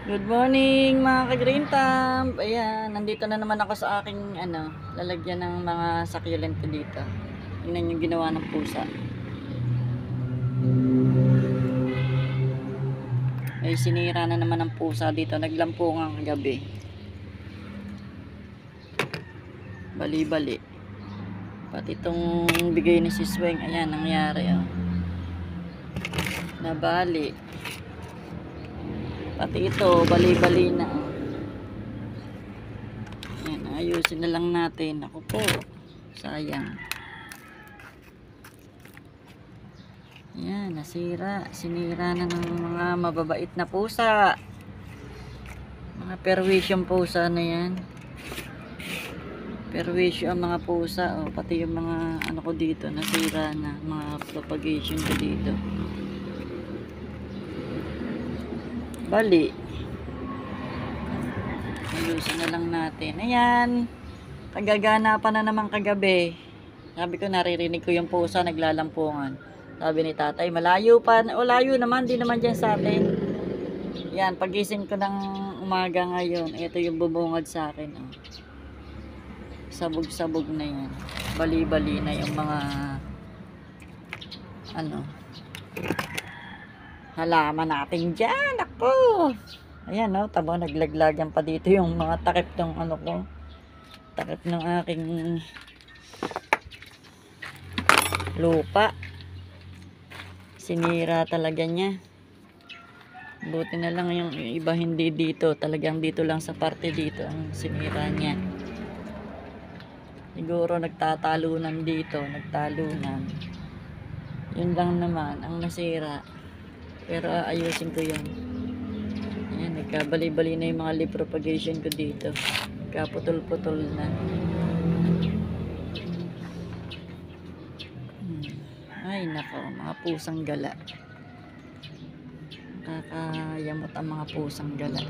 Good morning mga ka-green thumb. Ayan, nandito na naman ako sa aking lalagyan ng mga succulent ko dito. Tingnan yung ginawa ng pusa. Ay sinira na naman ng pusa dito. Naglampungan kagabi. Bali-bali. Pati itong bigay ni si Sweng. Ayan, nangyari oh. Nabali. Pati ito, bali-bali na oh. Ayan, ayusin na lang natin. Ako po, sayang. Ayan, nasira. Sinira na ng mga mababait na pusa. Mga Persian pusa na yan. Persian ang mga pusa. Oh, pati yung mga ano ko dito, nasira na. Mga propagation ko dito. Bali. Ayusin na lang natin. Ayan. Kagagana pa na naman kagabi. Sabi ko, naririnig ko yung pusa naglalampungan. Sabi ni tatay, malayo pa. O layo naman, di naman dyan sa atin. Yan, pagising ko ng umaga ngayon, ito yung bumungad sa akin. Oh. Sabog-sabog na yan. Bali-bali na yung mga halaman natin dyan. Ako! Ayan, no? Tabo, naglaglagan pa dito yung mga takip ng ko. Takip ng aking lupa. Sinira talaga niya. Buti na lang yung iba hindi dito. Talagang dito lang sa parte dito ang sinira niya. Siguro nagtatalunan dito. Nagtalunan. Yun lang naman ang nasira. Pero ayusin ko yun. Ayan, nagkabali-bali na yung mga leaf propagation ko dito. Nagkaputol-putol na. Ay nako, mga pusang gala. Nakakayamot ang mga pusang gala.